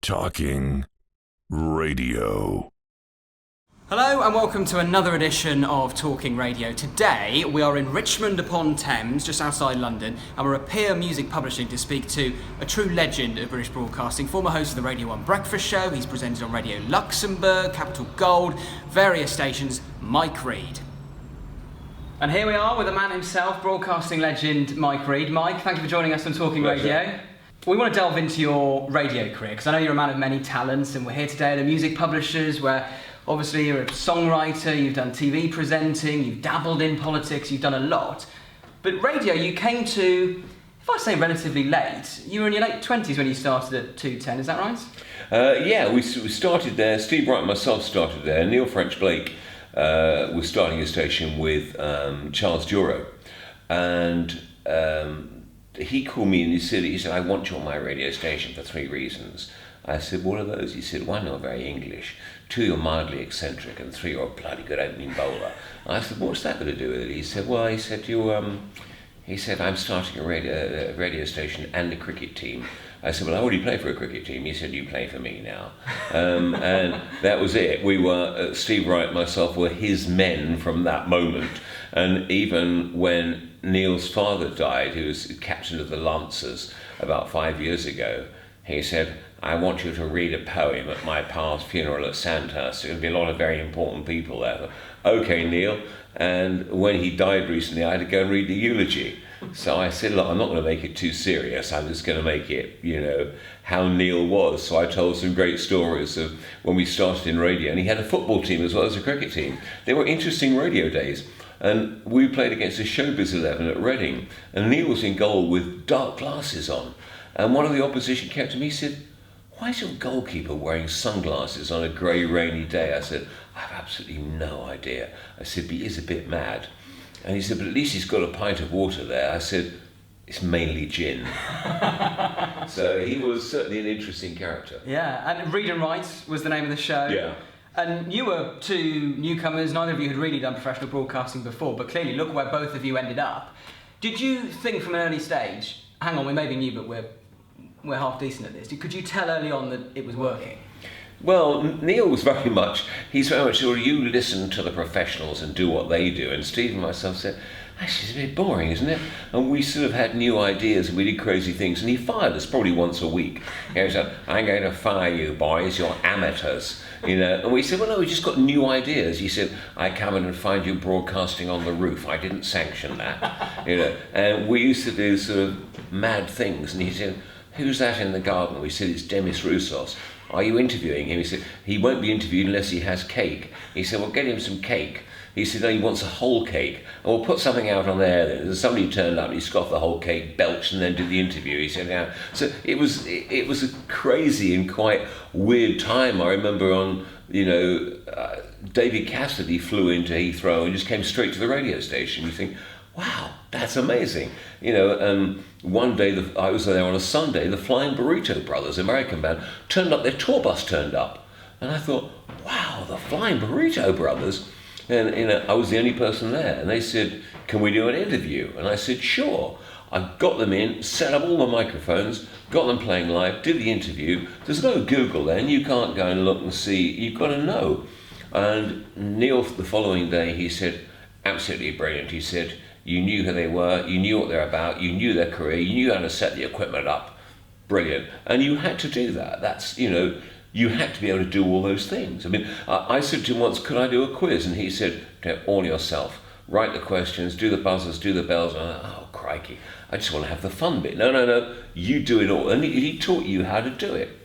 Talking Radio. Hello and welcome to another edition of Talking Radio. Today we are in Richmond upon Thames, just outside London, and we're at Peer Music Publishing to speak to a true legend of British broadcasting, former host of the Radio 1 Breakfast Show. He's presented on Radio Luxembourg, Capital Gold, various stations, Mike Reid. And here we are with the man himself, broadcasting legend Mike Reid. Mike, thank you for joining us on Talking Radio. We want to delve into your radio career because I know you're a man of many talents, and we're here today at the Music Publishers where obviously you're a songwriter, you've done TV presenting, you've dabbled in politics, you've done a lot. But radio you came to, if I say relatively late, you were in your late 20s when you started at 210, is that right? Yeah, we started there. Steve Wright and myself started there. Neil French Blake was starting a station with Charles Duro. And he called me and he said, I want you on my radio station for 3 reasons. I said, what are those? He said, 1, you're very English. 2, you're mildly eccentric. And 3, you're a bloody good opening bowler. I said, what's that going to do with it? He said, well, I'm starting a radio station and a cricket team. I said, well, I already play for a cricket team. He said, you play for me now. And that was it. We were, Steve Wright and myself were his men from that moment. And even when Neil's father died, who was captain of the Lancers about 5 years ago, he said, I want you to read a poem at my pa's funeral at Sandhurst. There'll be a lot of very important people there. Okay, Neil. And when he died recently, I had to go and read the eulogy. So I said, look, I'm not going to make it too serious. I'm just going to make it, how Neil was. So I told some great stories of when we started in radio. And he had a football team as well as a cricket team. They were interesting radio days. And we played against the Showbiz 11 at Reading. And Neil was in goal with dark glasses on. And one of the opposition came to me and said, why is your goalkeeper wearing sunglasses on a grey, rainy day? I said, I have absolutely no idea. I said, but he is a bit mad. And he said, but at least he's got a pint of water there. I said, it's mainly gin. So he was certainly an interesting character. Yeah, and Read and Write was the name of the show. Yeah. And you were 2 newcomers, neither of you had really done professional broadcasting before, but clearly look where both of you ended up. Did you think from an early stage, hang on, we may be new, but we're half decent at this. Could you tell early on that it was working? Well, Neil was he's very much sort of, you listen to the professionals and do what they do. And Steve and myself said, actually, it's a bit boring, isn't it? And we sort of had new ideas and we did crazy things. And he fired us probably once a week. He said, I'm going to fire you boys, you're amateurs. And we said, well, no, we just got new ideas. He said, I come in and find you broadcasting on the roof. I didn't sanction that. And we used to do sort of mad things. And he said, who's that in the garden? We said, it's Demis Roussos. Are you interviewing him? He said, he won't be interviewed unless he has cake. He said, well, get him some cake. He said, no, he wants a whole cake. And we'll put something out on there then. And somebody turned up and he scoffed the whole cake, belched, and then did the interview. He said, yeah. So it was a crazy and quite weird time. I remember on, David Cassidy flew into Heathrow and just came straight to the radio station. You think, wow, that's amazing. One day, I was there on a Sunday, the Flying Burrito Brothers, American band, turned up, their tour bus turned up. And I thought, wow, the Flying Burrito Brothers. And I was the only person there. And they said, can we do an interview? And I said, sure. I got them in, set up all the microphones, got them playing live, did the interview. There's no Google then, you can't go and look and see, you've got to know. And Neil, the following day, he said, absolutely brilliant. He said, you knew who they were, you knew what they're about, you knew their career, you knew how to set the equipment up. Brilliant. And you had to do that. That's, you had to be able to do all those things. I mean, I said to him once, could I do a quiz? And he said, do it all yourself. Write the questions, do the buzzers, do the bells. And I thought, oh, crikey, I just want to have the fun bit. No, you do it all. And he taught you how to do it.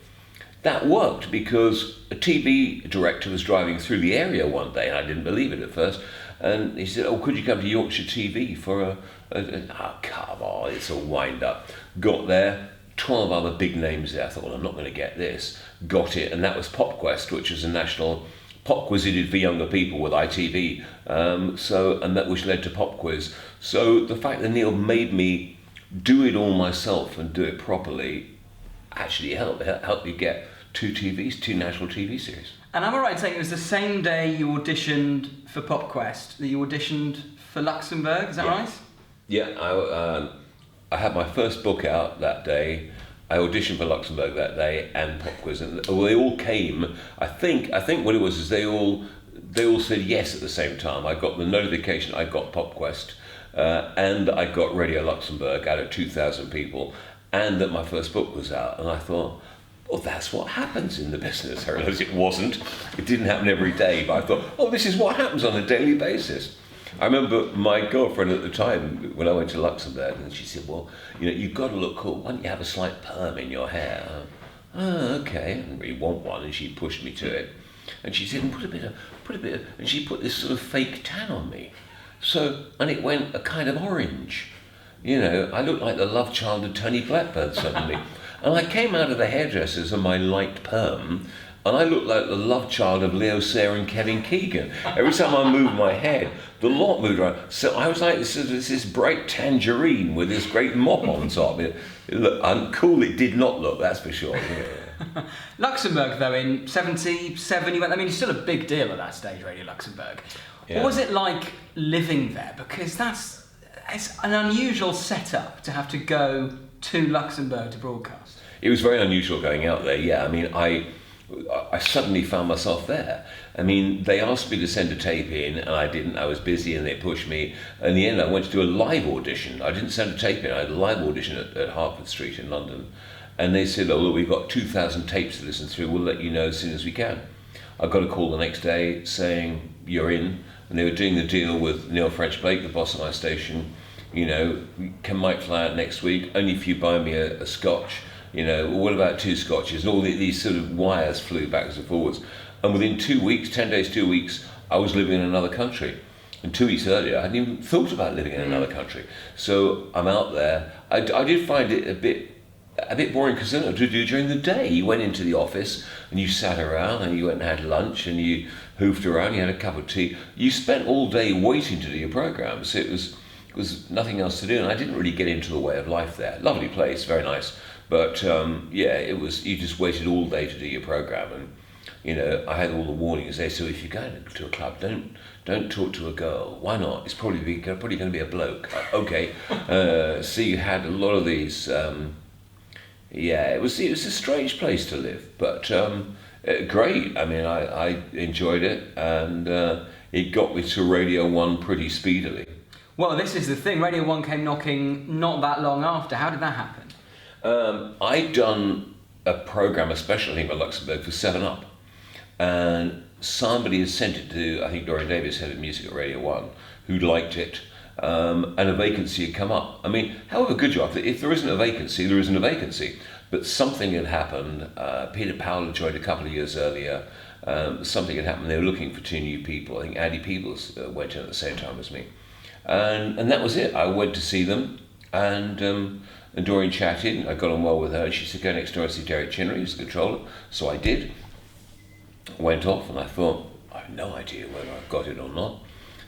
That worked because a TV director was driving through the area one day, and I didn't believe it at first. And he said, oh, could you come to Yorkshire TV for come on, it's a wind-up. Got there, 12 other big names there. I thought, well, I'm not going to get this. Got it, and that was PopQuest, which was a national pop quiz he did for younger people with ITV. And that which led to Pop Quiz. So the fact that Neil made me do it all myself and do it properly actually helped me get 2 national TV series. And am I right in saying it was the same day you auditioned for PopQuest that you auditioned for Luxembourg, is that right? Yeah, I had my first book out that day. I auditioned for Luxembourg that day and Pop Quiz, and they all came. I think what it was is they all said yes at the same time. I got the notification. I got Pop Quest, and I got Radio Luxembourg out of 2,000 people, and that my first book was out. And I thought, well, that's what happens in the business. I realised it wasn't. It didn't happen every day, but I thought, oh, this is what happens on a daily basis. I remember my girlfriend at the time when I went to Luxembourg, and she said, well, you've got to look cool. Why don't you have a slight perm in your hair? Oh, okay. I didn't really want one, and she pushed me to it. And she said, put a bit of, and she put this sort of fake tan on me. So, and it went a kind of orange. I looked like the love child of Tony Blackburn suddenly. And I came out of the hairdressers and my light perm, and I looked like the love child of Leo Sayer and Kevin Keegan. Every time I moved my head, the lot moved around. So I was like this bright tangerine with this great mop on top. It looked uncool. It did not look, that's for sure. Yeah. Luxembourg, though, in 77, you went. I mean, it's still a big deal at that stage, Radio Luxembourg. Yeah. What was it like living there? Because it's an unusual setup to have to go to Luxembourg to broadcast. It was very unusual going out there. Yeah, I mean, I suddenly found myself there. I mean, they asked me to send a tape in, and I didn't. I was busy, and they pushed me. In the end, I went to do a live audition. I didn't send a tape in. I had a live audition at Hertford Street in London, and they said, "Oh, look, we've got 2,000 tapes to listen through. We'll let you know as soon as we can." I got a call the next day saying, "You're in," and they were doing the deal with Neil French Blake, the boss of my station. Can Mike fly out next week? Only if you buy me a scotch. What about 2 scotches? And all these sort of wires flew backwards and forwards. And within 2 weeks, 10 days, 2 weeks, I was living in another country. And 2 weeks earlier, I hadn't even thought about living in another country. So I'm out there. I did find it a bit boring because I don't know what to do during the day. You went into the office and you sat around and you went and had lunch and you hoofed around, you had a cup of tea. You spent all day waiting to do your programme. So it was nothing else to do, and I didn't really get into the way of life there. Lovely place, very nice. But it was, you just waited all day to do your programme, and I had all the warnings there. So if you're going to a club, don't talk to a girl. Why not? It's probably going to be a bloke. Okay. So you had a lot of these. It was a strange place to live, but great. I mean, I enjoyed it, and it got me to Radio 1 pretty speedily. Well, this is the thing. Radio 1 came knocking not that long after. How did that happen? I'd done a programme, a special thing for Luxembourg for 7-Up, and somebody had sent it to, I think Dorian Davis, head of music at Radio 1, who liked it, and a vacancy had come up. I mean, however good you are, if there isn't a vacancy, there isn't a vacancy. But something had happened. Peter Powell had joined a couple of years earlier. Something had happened. They were looking for 2 new people. I think Andy Peebles went in at the same time as me. And that was it. I went to see them, and Dorian chatted. I got on well with her. She said, go next door and see Derek Chinnery, who's the controller. So I did. Went off, and I thought, I have no idea whether I've got it or not.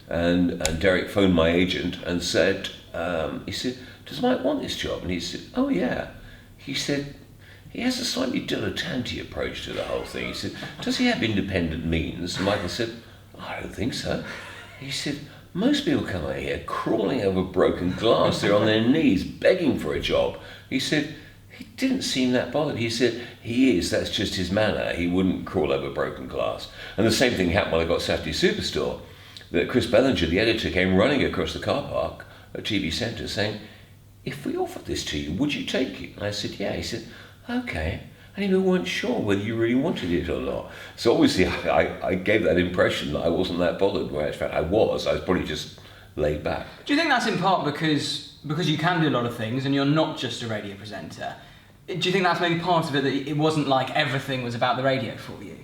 And Derek phoned my agent and said, he said, does Mike want this job? And he said, oh yeah. He said, he has a slightly dilettante approach to the whole thing. He said, does he have independent means? And Michael said, I don't think so. He said, most people come out here crawling over broken glass. They're on their knees begging for a job. He said, he didn't seem that bothered. He said, he is, that's just his manner. He wouldn't crawl over broken glass. And the same thing happened when I got Saturday Superstore. That Chris Bellinger, the editor, came running across the car park at TV Centre saying, if we offered this to you, would you take it? And I said, yeah. He said, okay. And we weren't sure whether you really wanted it or not. So obviously I gave that impression that I wasn't that bothered, where in fact I was probably just laid back. Do you think that's in part because you can do a lot of things and you're not just a radio presenter? Do you think that's maybe part of it, that it wasn't like everything was about the radio for you?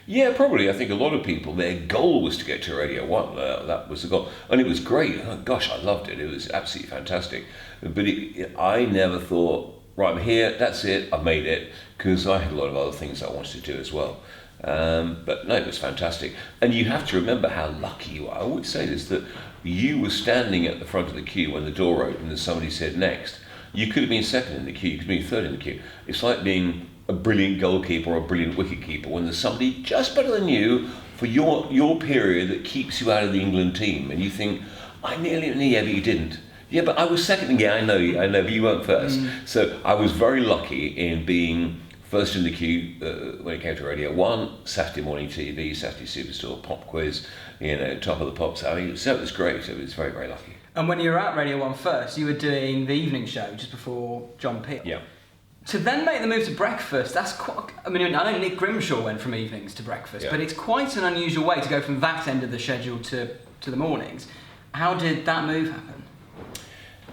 Yeah, probably. I think a lot of people, their goal was to get to Radio 1. That was the goal. And it was great. Oh, gosh, I loved it. It was absolutely fantastic. But I never thought, right, I'm here, that's it, I've made it, because I had a lot of other things I wanted to do as well. But no, it was fantastic. And you have to remember how lucky you are. I would say this, that you were standing at the front of the queue when the door opened and somebody said next. You could have been second in the queue, you could have been third in the queue. It's like being a brilliant goalkeeper or a brilliant wicket-keeper when there's somebody just better than you for your period that keeps you out of the England team. And you think, I nearly, yeah, but you didn't. Yeah, but I was second. Yeah, I know, but you weren't first. So I was very lucky in being first in the queue when it came to Radio 1, Saturday morning TV, Saturday Superstore, pop quiz, top of the pops. I mean, so it was great. It was very, very lucky. And when you were at Radio 1 first, you were doing the evening show just before John Peel. Yeah. To then make the move to breakfast, that's quite... I mean, I know Nick Grimshaw went from evenings to breakfast, but it's quite an unusual way to go from that end of the schedule to the mornings. How did that move happen?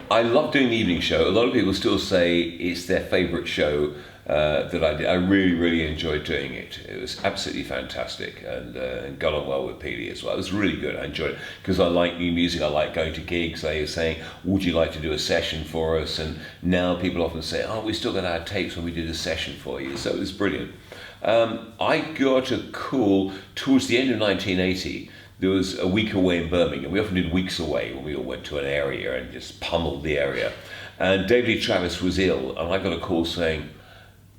I love doing the evening show. A lot of people still say it's their favourite show that I did. I really, really enjoyed doing it. It was absolutely fantastic and got on well with Peely as well. It was really good. I enjoyed it because I like new music. I like going to gigs. They were saying, would you like to do a session for us? And now people often say, oh, we still got our tapes when we did a session for you. So it was brilliant. I got a call towards the end of 1980. There was a week away in Birmingham. We often did weeks away when we all went to an area and just pummeled the area. And David Lee Travis was ill, and I got a call saying,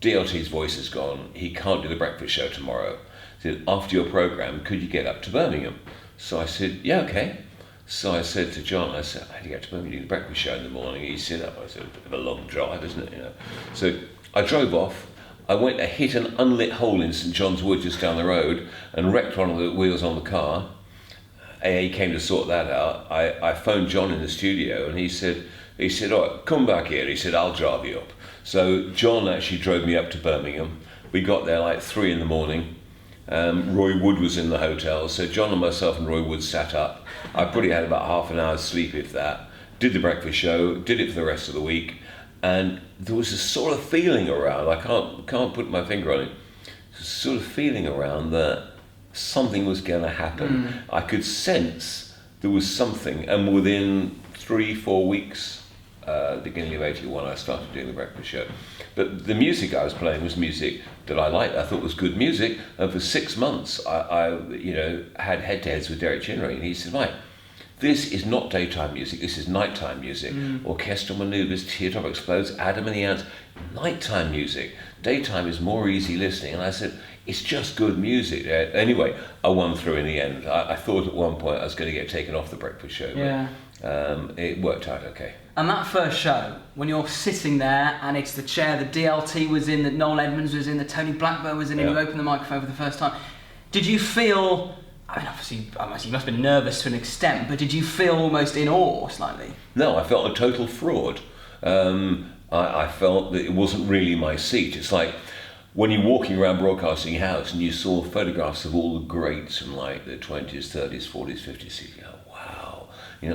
DLT's voice is gone, he can't do the breakfast show tomorrow. He said, after your programme, could you get up to Birmingham? So I said, yeah, okay. So I said to John, I said, I had to get to Birmingham to do the breakfast show in the morning. He said, I said, a bit of a long drive, isn't it? So I drove off. I went to hit an unlit hole in St John's Wood just down the road and wrecked one of the wheels on the car. AA came to sort that out. I phoned John in the studio and he said, all right, come back here. He said, I'll drive you up. So John actually drove me up to Birmingham. We got there like 3 in the morning. Roy Wood was in the hotel. So John and myself and Roy Wood sat up. I probably had about half an hour's sleep, if that. Did the breakfast show, did it for the rest of the week. And there was a sort of feeling around, I can't put my finger on it, a sort of feeling around that something was going to happen. I could sense there was something, and within 3-4 weeks, beginning of 81, I started doing the breakfast show. But the music I was playing was music that I liked, I thought was good music, and for 6 months I had head-to-heads with Derek Chinnery, and he said, Mike, this is not daytime music, this is nighttime music. Orchestral maneuvers, Teardrop Explodes, Adam and the Ants, nighttime music. Daytime is more easy listening. And I said, it's just good music. Anyway, I won through in the end. I thought at one point I was going to get taken off the breakfast show, but it worked out okay. And that first show, when you're sitting there and it's the chair that DLT was in, that Noel Edmonds was in, that Tony Blackburn was in, and you open the microphone for the first time, did you feel... I mean, obviously, you must have been nervous to an extent, but did you feel almost in awe slightly? No, I felt a total fraud. I felt that it wasn't really my seat. It's like when you're walking around Broadcasting House and you saw photographs of all the greats from like the 20s, 30s, 40s, 50s, you go, wow,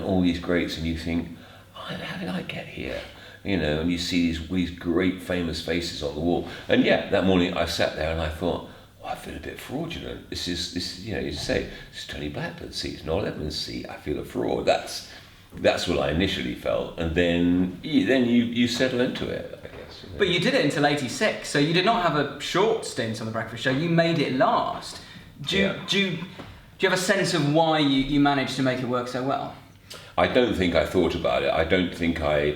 all these greats, and you think, how did I get here? And you see these great famous faces on the wall. And yeah, that morning I sat there and I thought, I feel a bit fraudulent. This is you say, it's Tony Blackburn's seat, it's Noel Edmonds' seat. I feel a fraud. That's what I initially felt, and then you settle into it, I guess. But you did it until '86, so you did not have a short stint on the breakfast show. You made it last. Do you have a sense of why you managed to make it work so well? I don't think I thought about it. I don't think I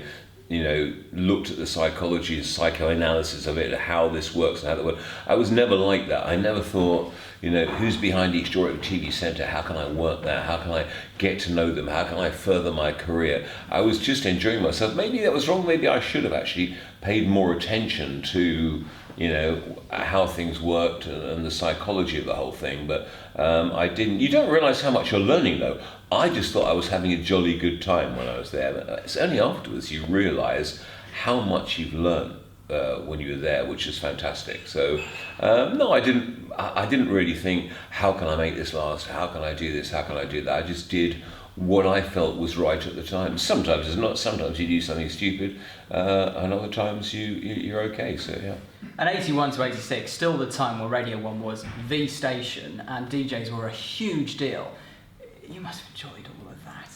looked at the psychology and psychoanalysis of it, how this works and how that works. I was never like that. I never thought, who's behind each door at the TV centre? How can I work that? How can I get to know them? How can I further my career? I was just enjoying myself. Maybe that was wrong. Maybe I should have actually paid more attention to, how things worked and the psychology of the whole thing. But I didn't. You don't realise how much you're learning, though. I just thought I was having a jolly good time when I was there. But it's only afterwards you realise how much you've learned when you were there, which is fantastic. So no, I didn't really think, how can I make this last? How can I do this? How can I do that? I just did what I felt was right at the time. Sometimes it's not. Sometimes you do something stupid, and other times you're okay. So yeah. And 81 to 86, still the time where Radio 1 was the station, and DJs were a huge deal. You must have enjoyed all of that.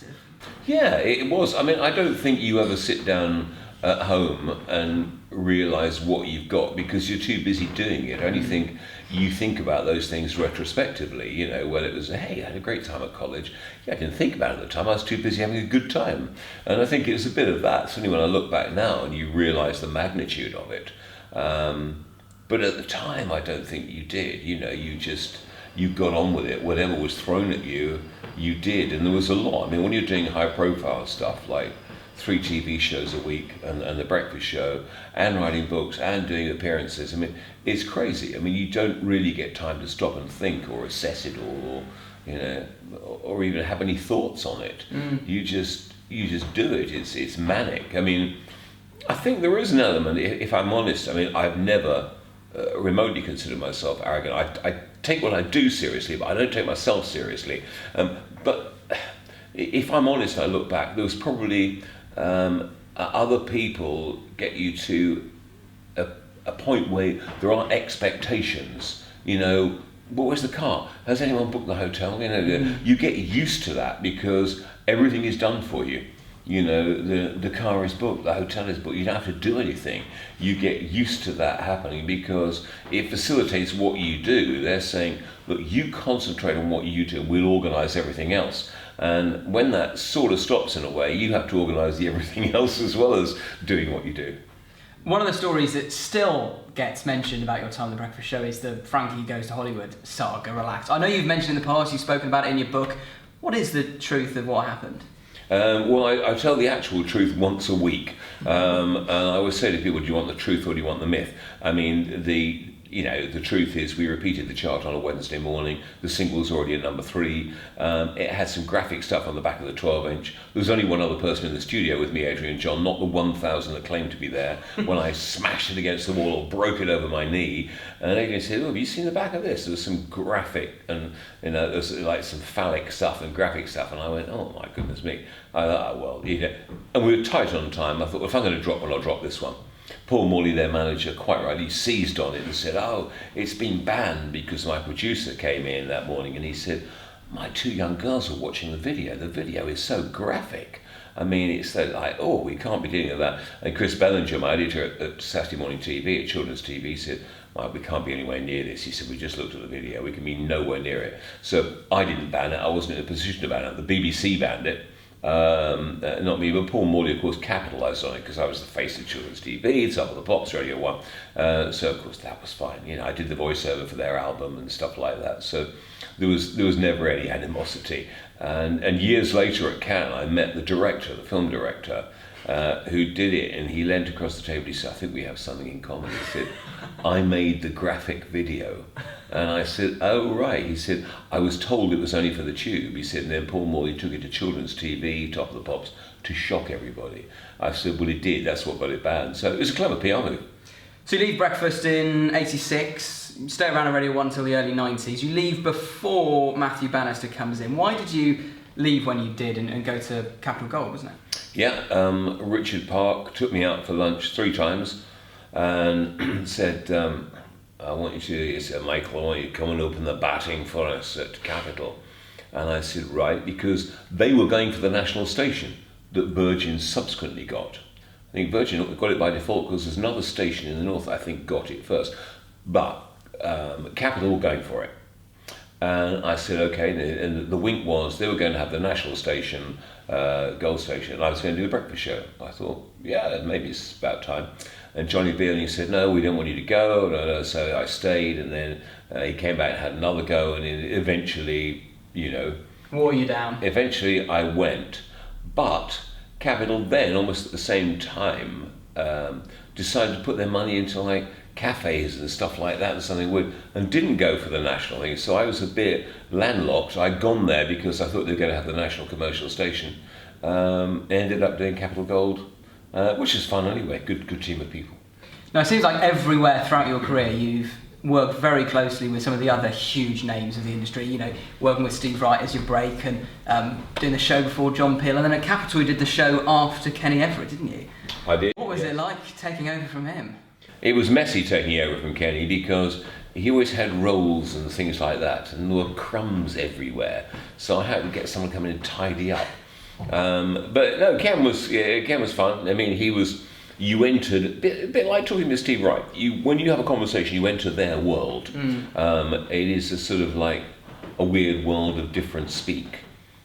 Yeah, it was. I mean, I don't think you ever sit down at home and realise what you've got because you're too busy doing it. I only think you think about those things retrospectively, when it was, hey, I had a great time at college. Yeah, I didn't think about it at the time. I was too busy having a good time. And I think it was a bit of that. Certainly when I look back now and you realise the magnitude of it. But at the time, I don't think you did. You got on with it. Whatever was thrown at you, you did. And there was a lot. I mean, when you're doing high profile stuff like 3 TV shows a week and the breakfast show and writing books and doing appearances. I mean, it's crazy. I mean, you don't really get time to stop and think or assess it all, or even have any thoughts on it. You just do it. It's manic. I mean, I think there is an element, if I'm honest. I mean, I've never remotely considered myself arrogant. I take what I do seriously, but I don't take myself seriously. But if I'm honest, I look back, there was probably other people get you to a point where there are expectations. Well, where's the car? Has anyone booked the hotel? You get used to that because everything is done for you. The car is booked, the hotel is booked, you don't have to do anything. You get used to that happening because it facilitates what you do. They're saying, look, you concentrate on what you do and we'll organise everything else. And when that sort of stops in a way, you have to organise the everything else as well as doing what you do. One of the stories that still gets mentioned about your time on The Breakfast Show is the Frankie Goes to Hollywood saga, Relax. I know you've mentioned in the past, you've spoken about it in your book. What is the truth of what happened? Well, I tell the actual truth once a week, and I always say to people, do you want the truth or do you want the myth? I mean, the truth is we repeated the chart on a Wednesday morning. The single was already at number 3. It had some graphic stuff on the back of the 12-inch. There was only one other person in the studio with me, Adrian John, not the 1,000 that claimed to be there, when I smashed it against the wall or broke it over my knee. And Adrian said, have you seen the back of this? There was some graphic and, there was like some phallic stuff and graphic stuff. And I went, oh my goodness me. I thought, And we were tight on time. I thought, well, if I'm going to drop one, I'll drop this one. Paul Morley, their manager, quite rightly seized on it and said, oh, it's been banned because my producer came in that morning and he said, my 2 young girls were watching the video. The video is so graphic. I mean, it's like, oh, we can't be dealing with that. And Chris Bellinger, my editor at Saturday Morning TV, at Children's TV, said, well, we can't be anywhere near this. He said, we just looked at the video. We can be nowhere near it. So I didn't ban it. I wasn't in a position to ban it. The BBC banned it. Not me, but Paul Morley, of course, capitalised on it because I was the face of Children's TV, Top of the Pops, Radio 1. So, of course, that was fine. I did the voiceover for their album and stuff like that. So there was never any animosity. And years later at Cannes, I met the director, the film director, who did it, and he leant across the table. He said, I think we have something in common. He said, I made the graphic video. And I said, oh, right. He said, I was told it was only for the Tube. He said, and then Paul Morley took it to Children's TV, Top of the Pops, to shock everybody. I said, well, it did. That's what got it banned. So it was a clever PR move. So you leave Breakfast in 86, you stay around on Radio 1 until the early 90s. You leave before Matthew Bannister comes in. Why did you leave when you did and go to Capital Gold, wasn't it? Yeah, Richard Park took me out for lunch 3 times and said, I want you to, he said, Michael, I want you to come and open the batting for us at Capital. And I said, right, because they were going for the national station that Virgin subsequently got. I think Virgin got it by default because there's another station in the north I think got it first. But Capital were going for it. And I said, okay, and the wink was they were going to have the national station, Gold Station, and I was going to do the breakfast show. I thought, yeah, maybe it's about time. And Johnny Beale said, no, we don't want you to go. No. So I stayed, and then he came back and had another go, and eventually, wore you down. Eventually I went. But Capital then, almost at the same time, decided to put their money into like cafes and stuff like that and something weird, and didn't go for the national thing. So I was a bit landlocked. I'd gone there because I thought they were going to have the national commercial station. Ended up doing Capital Gold, which is fun anyway. Good team of people. Now it seems like everywhere throughout your career you've worked very closely with some of the other huge names of the industry, working with Steve Wright as your break and doing the show before John Peel, and then at Capital you did the show after Kenny Everett, didn't you? I did. What was it like taking over from him? It was messy taking over from Kenny because he always had rolls and things like that, and there were crumbs everywhere. So I had to get someone to come in and tidy up. But no, Ken was fun. I mean, you entered, a bit like talking to Steve Wright. When you have a conversation, you enter their world. It is a sort of like a weird world of different speak.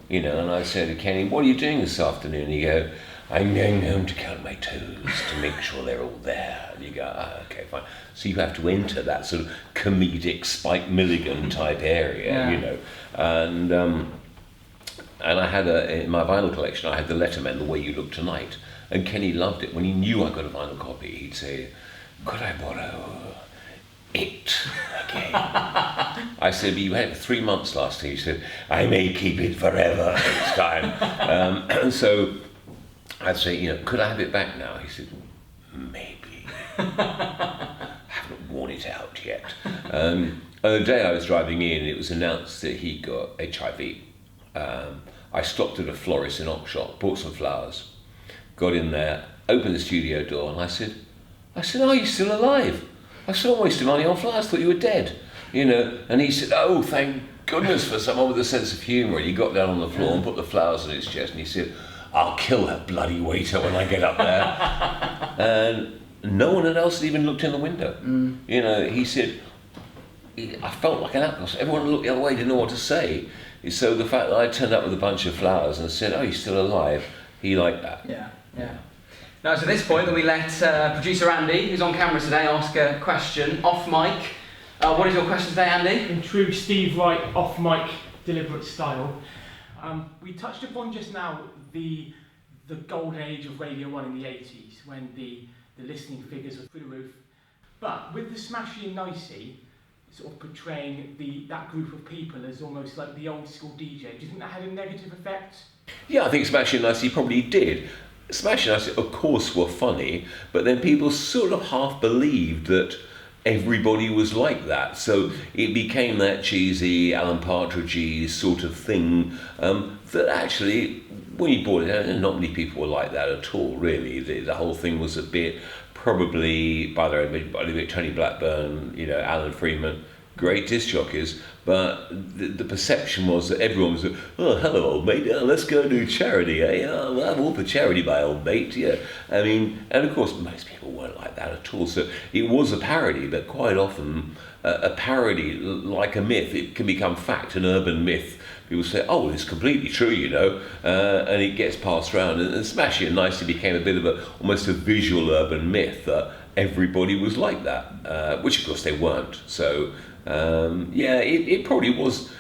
And I said to Kenny, what are you doing this afternoon? And you go, I'm going home to count my toes to make sure they're all there. And you go, okay, fine. So you have to enter that sort of comedic Spike Milligan type area, And And I had in my vinyl collection, I had the Letterman, The Way You Look Tonight. And Kenny loved it. When he knew I got a vinyl copy, he'd say, "Could I borrow it again?" I said, "But you had it for 3 months last year." He said, "I may keep it forever next time." And so I'd say, "Could I have it back now?" He said, "Maybe." I haven't worn it out yet. And the day I was driving in, it was announced that he got HIV. I stopped at a florist in Oxshott, bought some flowers, got in there, opened the studio door, and I said, "Oh, you're still alive? I said, I'm wasting money on flowers, thought you were dead." And he said, "Oh, thank goodness for someone with a sense of humour." And he got down on the floor and put the flowers on his chest, and he said, "I'll kill that bloody waiter when I get up there." And no one else had even looked in the window. He said, I felt like an outcast. Everyone looked the other way, didn't know what to say. So the fact that I turned up with a bunch of flowers and said, "Oh, you're still alive," he liked that. Yeah. Now it's at this point that we let producer Andy, who's on camera today, ask a question off mic. What is your question today, Andy? In true Steve Wright off-mic deliberate style, we touched upon just now the golden age of Radio 1 in the 80s, when the listening figures were through the roof. But with the Smashie Nicey sort of portraying that group of people as almost like the old school DJ, do you think that had a negative effect? Yeah, I think Smashie Nicey probably did. Smashie Nicey, of course, were funny, but then people sort of half believed that everybody was like that. So it became that cheesy Alan Partridge sort of thing that actually, when you bought it, not many people were like that at all, really. The whole thing was a bit, probably, by the way, Tony Blackburn, Alan Freeman, great disc jockeys, but the perception was that everyone was, "Oh, hello, old mate, let's go do charity, eh? I'll have all for charity, my old mate." Yeah, I mean, and of course, most people weren't like that at all. So it was a parody, but quite often a parody, like a myth, it can become fact, an urban myth. People say, "Oh, it's completely true," and it gets passed around. And Smashie Nicey became a bit of almost a visual urban myth that everybody was like that, which of course they weren't. So. It probably was.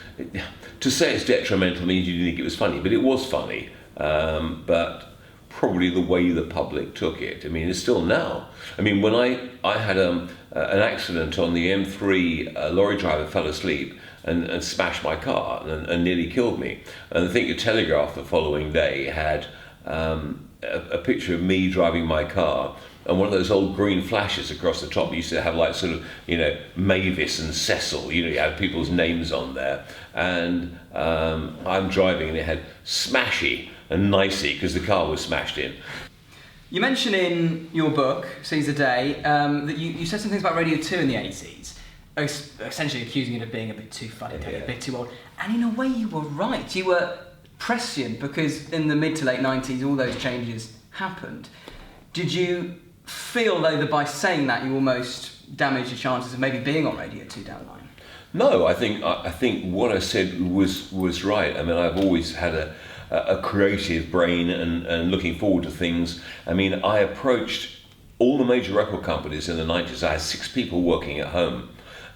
To say it's detrimental means you didn't think it was funny, but it was funny. But probably the way the public took it. I mean, it's still now. I mean, when I had an accident on the M3, a lorry driver fell asleep and smashed my car and nearly killed me. And I think the Telegraph the following day had a picture of me driving my car, and one of those old green flashes across the top. You used to have like sort of, Mavis and Cecil, you had people's names on there. And I'm driving and it had Smashie and Nicey because the car was smashed in. You mention in your book, Seize the Day, that you said some things about Radio 2 in the 80s, essentially accusing it of being a bit too funny, a bit too old. And in a way you were right. You were prescient because in the mid to late 90s all those changes happened. Did you feel though that by saying that you almost damaged your chances of maybe being on Radio 2 down the line? No, I think what I said was right. I mean, I've always had a creative brain and looking forward to things. I mean, I approached all the major record companies in the 90s. I had 6 people working at home,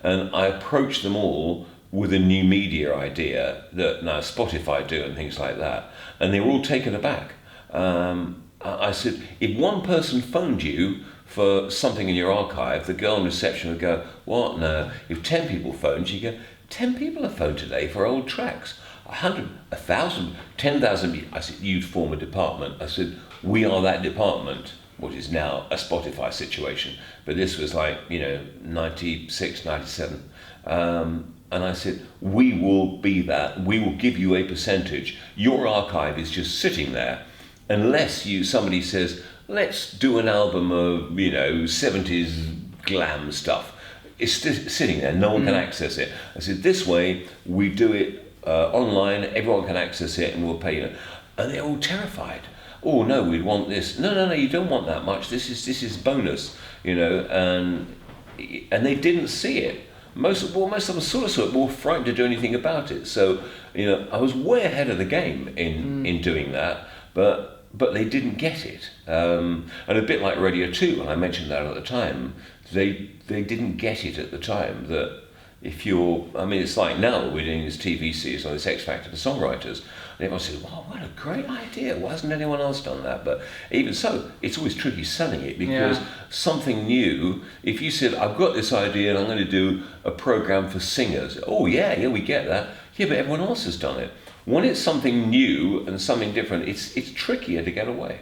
and I approached them all with a new media idea that now Spotify do and things like that, and they were all taken aback. I said, if one person phoned you for something in your archive, the girl in reception would go, "What? No." If 10 people phoned you, go, 10 people have phoned today for old tracks. 100, 1,000, 10,000 people. I said, you'd form a department. I said, we are that department, what is now a Spotify situation. But this was like, 96, 97. And I said, we will be that. We will give you a percentage. Your archive is just sitting there. Unless somebody says, let's do an album of, 70s glam stuff. It's sitting there, no one can access it. I said, this way, we do it online, everyone can access it and we'll pay you. And they're all terrified. Oh no, we'd want this. No, you don't want that much. This is bonus, and they didn't see it. Most of them sort of were frightened to do anything about it. So, I was way ahead of the game in doing that, but they didn't get it. And a bit like Radio 2, when I mentioned that at the time, they didn't get it at the time, that it's like now we're doing this TV series on this X Factor for songwriters, and everyone says, wow, what a great idea, why hasn't anyone else done that? But even so, it's always tricky selling it, because something new, if you said, I've got this idea and I'm going to do a program for singers, oh yeah, we get that, yeah, but everyone else has done it. When it's something new and something different, it's trickier to get away.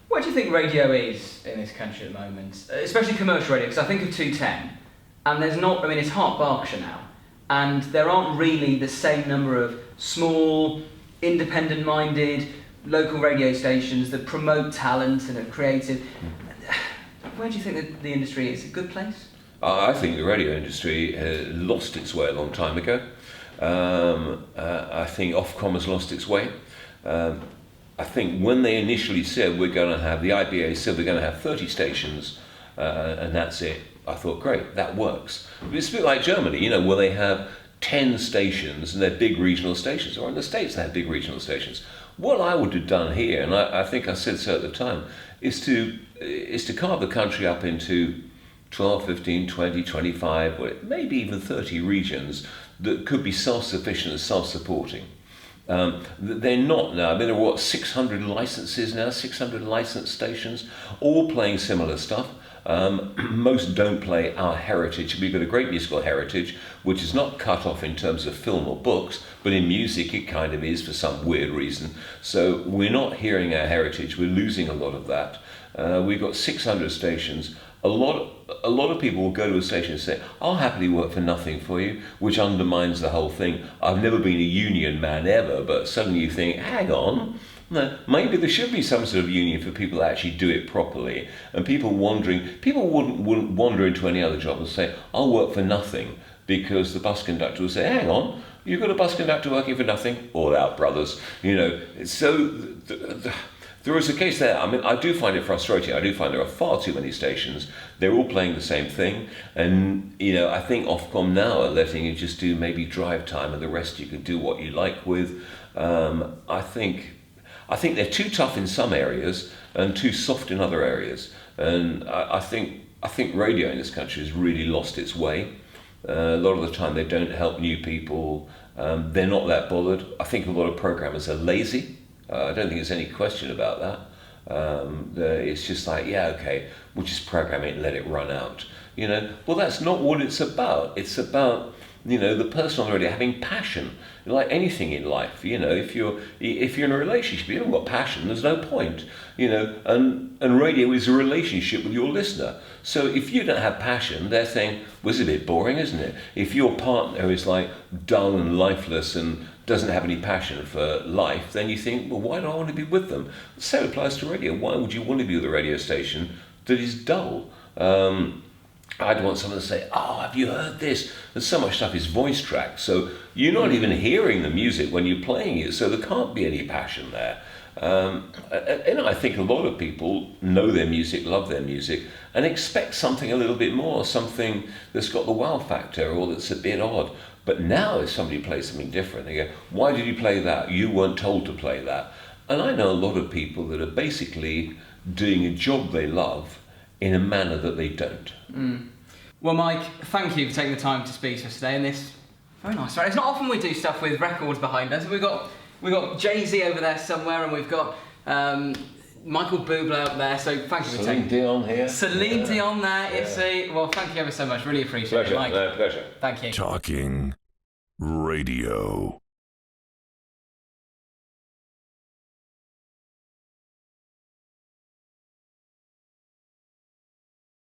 What do you think radio is in this country at the moment, especially commercial radio? Because I think of 210, and there's not, it's half Berkshire now, and there aren't really the same number of small, independent-minded local radio stations that promote talent and are creative. Where do you think that the industry is? A good place? I think the radio industry lost its way a long time ago. I think Ofcom has lost its way. I think when they initially said the IBA said we're going to have 30 stations and that's it, I thought, great, that works. But it's a bit like Germany, where they have 10 stations and they're big regional stations, or in the States they have big regional stations. What I would have done here, and I think I said so at the time, is to carve the country up into 12, 15, 20, 25, maybe even 30 regions that could be self-sufficient and self-supporting. They're not now. There are 600 licenses now, 600 licensed stations, all playing similar stuff. Most don't play our heritage. We've got a great musical heritage, which is not cut off in terms of film or books, but in music it kind of is for some weird reason. So we're not hearing our heritage, we're losing a lot of that. We've got 600 stations. A lot of people will go to a station and say, I'll happily work for nothing for you, which undermines the whole thing. I've never been a union man ever, but suddenly you think, hang on, no, maybe there should be some sort of union for people that actually do it properly. And people wouldn't wander into any other job and say, I'll work for nothing, because the bus conductor will say, hang on, you've got a bus conductor working for nothing? All out, brothers. So there is a case there. I do find it frustrating. I do find there are far too many stations. They're all playing the same thing. And, I think Ofcom now are letting you just do maybe drive time and the rest you can do what you like with. I think they're too tough in some areas and too soft in other areas. And I think radio in this country has really lost its way. A lot of the time they don't help new people. They're not that bothered. I think a lot of programmers are lazy. I don't think there's any question about that. It's just like, we'll just program it and let it run out. Well, that's not what it's about. It's about, the person on the radio having passion, like anything in life. If you're in a relationship, you haven't got passion, there's no point. And radio is a relationship with your listener. So if you don't have passion, they're saying, well, it's a bit boring, isn't it? If your partner is like dull and lifeless and doesn't have any passion for life, then you think, well, why do I want to be with them? The same applies to radio. Why would you want to be with a radio station that is dull? I'd want someone to say, oh, have you heard this? And so much stuff is voice tracked, so you're not even hearing the music when you're playing it, so there can't be any passion there. And I think a lot of people know their music, love their music, and expect something a little bit more, something that's got the wow factor or that's a bit odd. But now if somebody plays something different, they go, why did you play that? You weren't told to play that. And I know a lot of people that are basically doing a job they love in a manner that they don't. Well, Mike, thank you for taking the time to speak to us today in this very nice way. It's not often we do stuff with records behind us. We've got Jay-Z over there somewhere, and we've got Michael Bublé up there, so thank you for taking... Celine Dion here. Celine Dion there, you see. Well, thank you ever so much. Really appreciate it, Mike. Pleasure. Thank you. Talking radio.